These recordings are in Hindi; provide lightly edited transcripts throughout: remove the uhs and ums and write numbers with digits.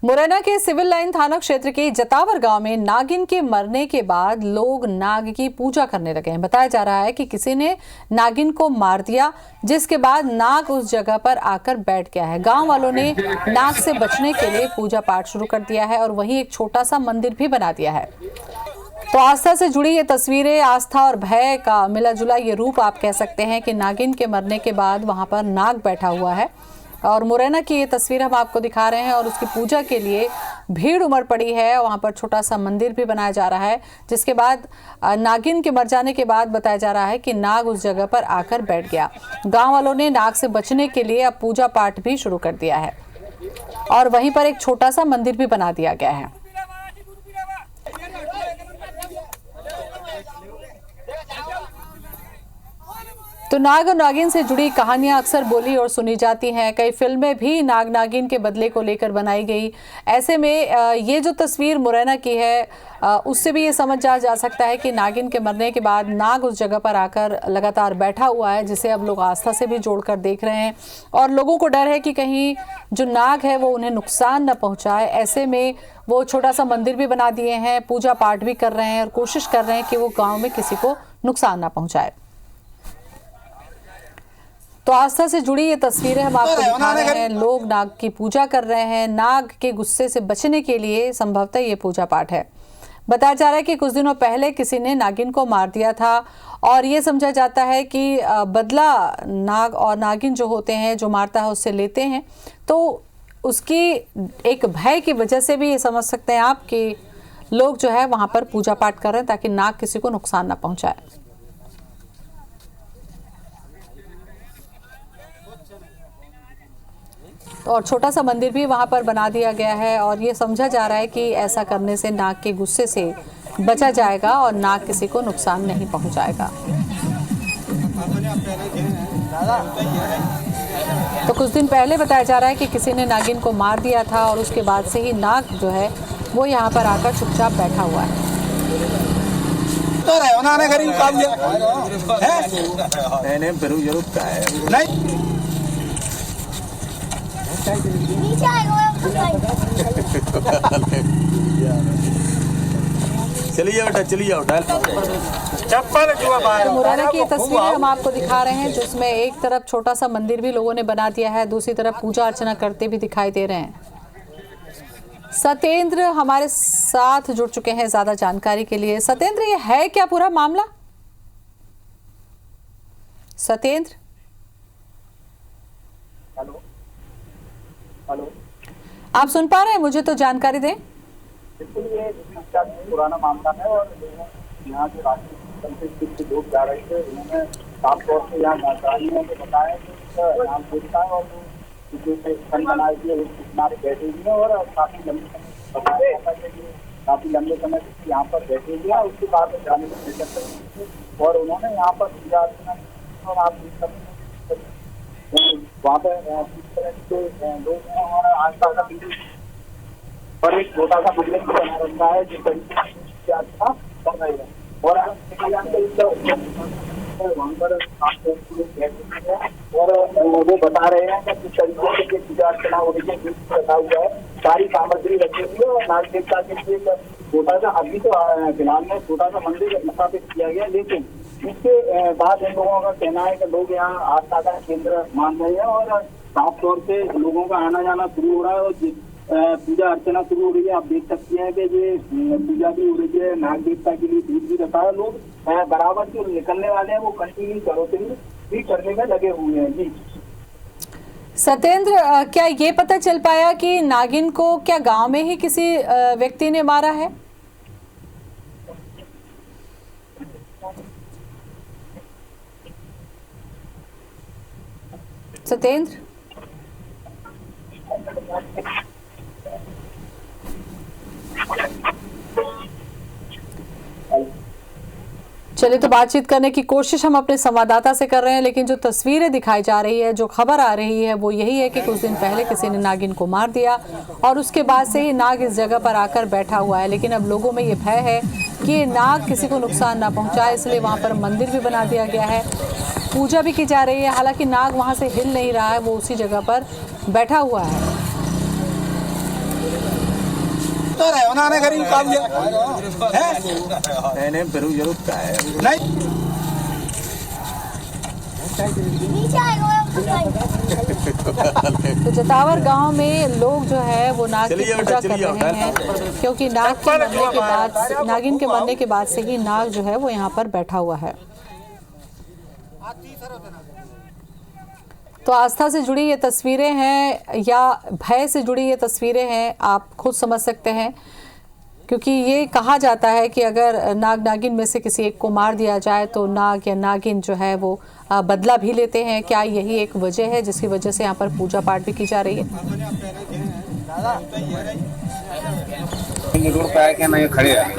मुरैना के सिविल लाइन थाना क्षेत्र के जतावर गांव में नागिन के मरने के बाद लोग नाग की पूजा करने लगे हैं। बताया जा रहा है कि किसी ने नागिन को मार दिया, जिसके बाद नाग उस जगह पर आकर बैठ गया है। गांव वालों ने नाग से बचने के लिए पूजा पाठ शुरू कर दिया है और वहीं एक छोटा सा मंदिर भी बना दिया है। तो आस्था से जुड़ी ये तस्वीरें, आस्था और भय का मिला जुला ये रूप आप कह सकते हैं कि नागिन के मरने के बाद वहां पर नाग बैठा हुआ है। और मुरैना की ये तस्वीर हम आपको दिखा रहे हैं और उसकी पूजा के लिए भीड़ उमड़ पड़ी है। वहां पर छोटा सा मंदिर भी बनाया जा रहा है, जिसके बाद नागिन के मर जाने के बाद बताया जा रहा है कि नाग उस जगह पर आकर बैठ गया। गांव वालों ने नाग से बचने के लिए अब पूजा पाठ भी शुरू कर दिया है और वहीं पर एक छोटा सा मंदिर भी बना दिया गया है। तो नाग और नागिन से जुड़ी कहानियां अक्सर बोली और सुनी जाती हैं। कई फिल्में भी नाग नागिन के बदले को लेकर बनाई गई। ऐसे में ये जो तस्वीर मुरैना की है, उससे भी ये समझा जा सकता है कि नागिन के मरने के बाद नाग उस जगह पर आकर लगातार बैठा हुआ है, जिसे अब लोग आस्था से भी जोड़कर देख रहे हैं और लोगों को डर है कि कहीं जो नाग है वो उन्हें नुकसान न पहुंचाए। ऐसे में वो छोटा सा मंदिर भी बना दिए हैं, पूजा पाठ भी कर रहे हैं और कोशिश कर रहे हैं कि वो गाँव में किसी को नुकसान न पहुँचाए। तो आस्था से जुड़ी ये तस्वीरें हम आपको दिखा रहे हैं। लोग नाग की पूजा कर रहे हैं। नाग के गुस्से से बचने के लिए संभवतः ये पूजा पाठ है। बताया जा रहा है कि कुछ दिनों पहले किसी ने नागिन को मार दिया था और ये समझा जाता है कि बदला नाग और नागिन जो होते हैं, जो मारता है उससे लेते हैं। तो उसकी एक भय की वजह से भी ये समझ सकते हैं आप कि लोग जो है वहां पर पूजा पाठ कर रहे हैं ताकि नाग किसी को नुकसान ना पहुंचाए। और छोटा सा मंदिर भी वहां पर बना दिया गया है और ये समझा जा रहा है कि ऐसा करने से नाग के गुस्से से बचा जाएगा और नाग किसी को नुकसान नहीं पहुंचाएगा। तो कुछ दिन पहले बताया जा रहा है कि किसी ने नागिन को मार दिया था और उसके बाद से ही नाग जो है वो यहाँ पर आकर चुपचाप बैठा हुआ है। चलिए बेटा, चलिए चप्पल। तो मुरैना की तस्वीरें हम आपको दिखा रहे हैं, जिसमें एक तरफ छोटा सा मंदिर भी लोगों ने बना दिया है, दूसरी तरफ पूजा अर्चना करते भी दिखाई दे रहे हैं। सत्येंद्र हमारे साथ जुड़ चुके हैं ज्यादा जानकारी के लिए। सत्येंद्र, ये है क्या पूरा मामला? सत्येंद्र, हेलो, आप सुन पा रहे हैं? मुझे तो जानकारी दें। बिल्कुल, ये पुराना मामला है और यहाँ के राष्ट्रीय लोग जा रहे थे। उन्होंने साफ तौर से यहाँ जानकारियों को बताया कि नाम पूछता है और जो बनाई थी उस किनारे बैठे हुए हैं और काफी लंबे समय से यहाँ पर बैठे हुए हैं। उसके बाद जाने को मिल और उन्होंने यहाँ पर पूजा अर्चना और आप वहाँ पे लोग हैं और आस्था का और एक छोटा सा मंदिर भी बना रखा है जिस तरीके से आस्था कर रही है और वहाँ पर और वो बता रहे हैं कि किस तरीके से पूजा अर्चना हो रही है, रखा हुआ है, सारी सामग्री रखी हुई है और नाग देवता के लिए छोटा सा अभी तो फिलहाल में छोटा सा मंदिर स्थापित किया गया। लेकिन इसके बाद इन लोगों का कहना है कि लोग यहाँ आस्था का केंद्र मान रहे हैं और साफ तौर से लोगों का आना जाना शुरू हो रहा है और पूजा अर्चना शुरू हो रही है। आप देख सकते हैं कि ये पूजा भी हो रही है, नाग देवता के लिए दूध भी रखा है। लोग बराबर जो निकलने वाले हैं वो कंटिन्यू करोतरी भी करने में लगे हुए हैं। जी सत्येंद्र, क्या ये पता चल पाया कि नागिन को क्या गांव में ही किसी व्यक्ति ने मारा है? सत्येंद्र, चलिए, तो बातचीत करने की कोशिश हम अपने संवाददाता से कर रहे हैं, लेकिन जो तस्वीरें दिखाई जा रही है, जो खबर आ रही है वो यही है कि कुछ दिन पहले किसी ने नागिन को मार दिया और उसके बाद से ही नाग इस जगह पर आकर बैठा हुआ है। लेकिन अब लोगों में ये भय है कि ये नाग किसी को नुकसान ना पहुंचाए, इसलिए वहां पर मंदिर भी बना दिया गया है, पूजा भी की जा रही है। हालांकि नाग वहां से हिल नहीं रहा है, वो उसी जगह पर बैठा हुआ है। तो रहे हो ना गरीब काम है नहीं फिर जरूर क्या है नहीं तो जतावर गांव में लोग जो है वो नाग की चलिए पूजा बेटा, कर चलिए रहे हैं, क्योंकि नागिन के मरने के बाद से ही नाग जो है वो यहाँ पर बैठा हुआ है। तो आस्था से जुड़ी ये तस्वीरें हैं या भय से जुड़ी ये तस्वीरें हैं, आप खुद समझ सकते हैं, क्योंकि ये कहा जाता है कि अगर नाग नागिन में से किसी एक को मार दिया जाए तो नाग या नागिन जो है वो बदला भी लेते हैं। क्या यही एक वजह है जिसकी वजह से यहाँ पर पूजा पाठ भी की जा रही है? रोड पे आए क्या नहीं खड़े हैं,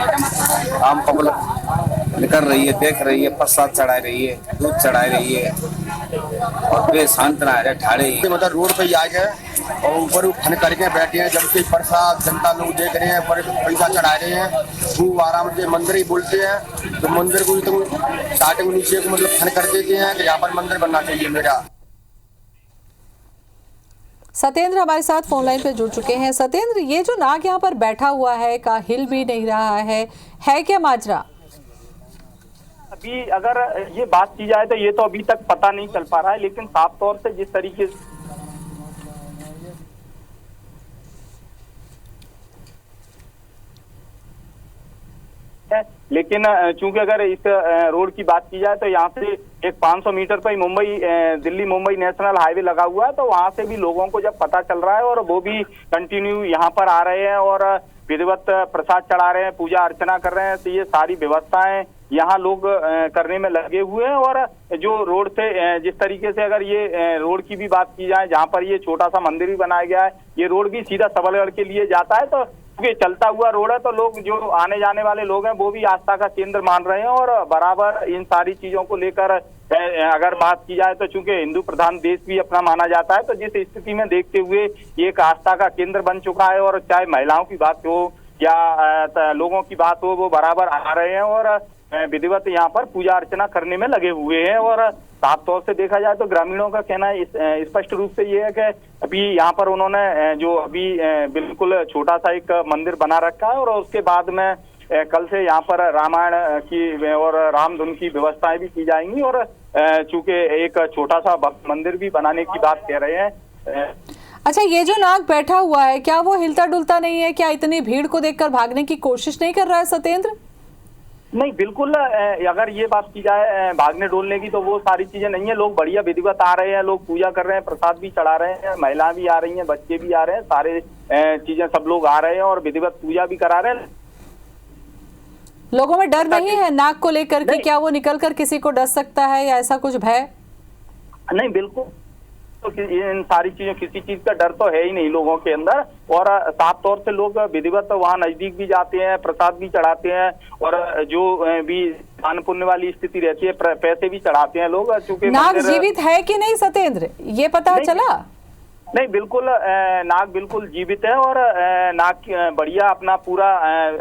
आम पब्लिक निकल रही है, देख रही है, प्रसाद चढ़ा रही है, दूध चढ़ा रही है और वे शांत रहा है ठाड़े ही। मतलब रोड पे ही आ गए और ऊपर फन करके बैठे हैं, जबकि प्रसाद जनता लोग देख रहे हैं, पैसा चढ़ा रहे हैं, खूब आराम से मंदिर ही बोलते हैं। तो मंदिर को तो स्टार्टिंग नीचे को मतलब फन कर देते हैं कि यहाँ पर मंदिर बनना चाहिए मेरा। सत्येंद्र हमारे साथ फोन लाइन पे जुड़ चुके हैं। सत्येंद्र, ये जो नाग यहाँ पर बैठा हुआ है का हिल भी नहीं रहा है क्या माजरा? अभी अगर ये बात की जाए तो ये तो अभी तक पता नहीं चल पा रहा है, लेकिन साफ तौर से जिस तरीके से लेकिन चूंकि अगर इस रोड की बात की जाए तो यहाँ से एक 500 मीटर पर ही दिल्ली मुंबई नेशनल हाईवे लगा हुआ है, तो वहां से भी लोगों को जब पता चल रहा है और वो भी कंटिन्यू यहाँ पर आ रहे हैं और विधिवत प्रसाद चढ़ा रहे हैं, पूजा अर्चना कर रहे हैं, तो ये सारी व्यवस्थाएं यहाँ लोग करने में लगे हुए हैं। और जो रोड से जिस तरीके से अगर ये रोड की भी बात की जाए, जहाँ पर ये छोटा सा मंदिर भी बनाया गया है, ये रोड भी सीधा सबलगढ़ के लिए जाता है, तो ये चलता हुआ रोड है, तो लोग जो आने जाने वाले लोग हैं वो भी आस्था का केंद्र मान रहे हैं। और बराबर इन सारी चीजों को लेकर अगर बात की जाए तो चूंकि हिंदू प्रधान देश भी अपना माना जाता है, तो जिस स्थिति में देखते हुए ये एक आस्था का केंद्र बन चुका है और चाहे महिलाओं की बात हो या लोगों की बात हो, वो बराबर आ रहे हैं और विधिवत यहाँ पर पूजा अर्चना करने में लगे हुए हैं। और साफ तौर से देखा जाए तो ग्रामीणों का कहना स्पष्ट रूप से ये है कि अभी यहाँ पर उन्होंने जो अभी बिल्कुल छोटा सा एक मंदिर बना रखा है और उसके बाद में कल से यहाँ पर रामायण की और रामधुन की व्यवस्थाएं भी की जाएंगी और चूंकि एक छोटा सा भक्त मंदिर भी बनाने की बात कह रहे हैं। अच्छा, ये जो नाग बैठा हुआ है क्या वो हिलता डुलता नहीं है? क्या इतनी भीड़ को देखकर भागने की कोशिश नहीं कर रहा है सत्येंद्र? नहीं, बिल्कुल अगर ये बात की जाए भागने डोलने की तो वो सारी चीजें नहीं है। लोग बढ़िया विधिवत आ रहे हैं, लोग पूजा कर रहे हैं, प्रसाद भी चढ़ा रहे हैं, महिला भी आ रही हैं, बच्चे भी आ रहे हैं, सारे चीजें सब लोग आ रहे हैं और विधिवत पूजा भी करा रहे हैं। लोगों में डर नहीं है नाग को लेकर के? क्या वो निकल कर किसी को डस सकता है या ऐसा कुछ भय? नहीं, बिल्कुल तो इन सारी चीजों किसी चीज का डर तो है ही नहीं लोगों के अंदर। और साफ तौर से लोग विधिवत वहाँ नजदीक भी जाते हैं, प्रसाद भी चढ़ाते हैं और जो भी दान पुण्य वाली स्थिति रहती है पैसे भी चढ़ाते हैं लोग। चूंकि नाग जीवित है कि नहीं सत्येंद्र, ये पता चला? नहीं, बिल्कुल नाग बिल्कुल जीवित है और नाग बढ़िया अपना पूरा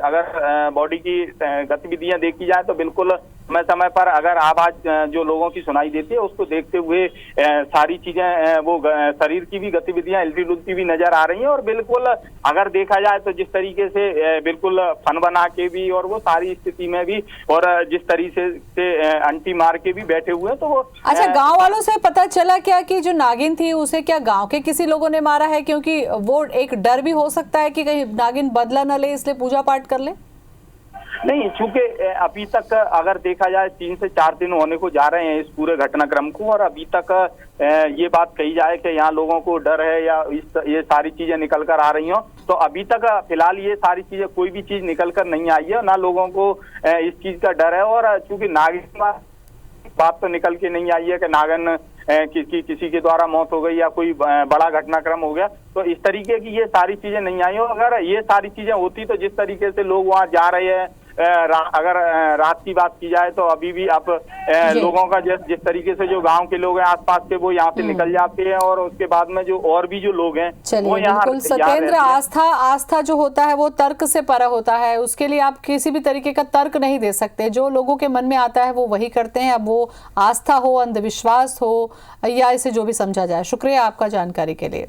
अगर बॉडी की गतिविधियां देखी जाए तो बिल्कुल समय समय पर अगर आवाज जो लोगों की सुनाई देती है उसको देखते हुए सारी चीजें वो शरीर की भी गतिविधियां हिलती डुलती भी नजर आ रही हैं। और बिल्कुल अगर देखा जाए तो जिस तरीके से बिल्कुल फन बना के भी और वो सारी स्थिति में भी और जिस तरीके से अंटी मार के भी बैठे हुए हैं, तो वो अच्छा, गांव वालों से पता चला क्या कि जो नागिन थी उसे क्या गांव के किसी लोगों ने मारा है? क्योंकि वो एक डर भी हो सकता है कि कहीं नागिन बदला न ले, इसलिए पूजा पाठ कर ले। नहीं, चूंकि अभी तक अगर देखा जाए 3 से 4 दिन होने को जा रहे हैं इस पूरे घटनाक्रम को और अभी तक ये बात कही जाए कि यहाँ लोगों को डर है या ये सारी चीजें निकल कर आ रही हो, तो अभी तक फिलहाल ये सारी चीजें कोई भी चीज निकल कर नहीं आई है, ना लोगों को इस चीज का डर है। और चूंकि नागिन बात तो निकल के नहीं आई है कि नागन किसी के द्वारा मौत हो गई या कोई बड़ा घटनाक्रम हो गया, तो इस तरीके की ये सारी चीजें नहीं आई हो। अगर ये सारी चीजें होती तो जिस तरीके से लोग वहाँ जा रहे हैं, अगर रात की बात की जाए तो अभी भी आप लोगों का जिस तरीके से जो गांव के लोग हैं आसपास के वो यहाँ से निकल जाते हैं और उसके बाद में जो और भी जो लोग हैं वो यहाँ बिल्कुल सत्येंद्र, आस्था जो होता है वो तर्क से परा होता है, उसके लिए आप किसी भी तरीके का तर्क नहीं दे सकते। जो लोगों के मन में आता है वो वही करते हैं, अब वो आस्था हो, अंधविश्वास हो या इसे जो भी समझा जाए। शुक्रिया आपका जानकारी के लिए।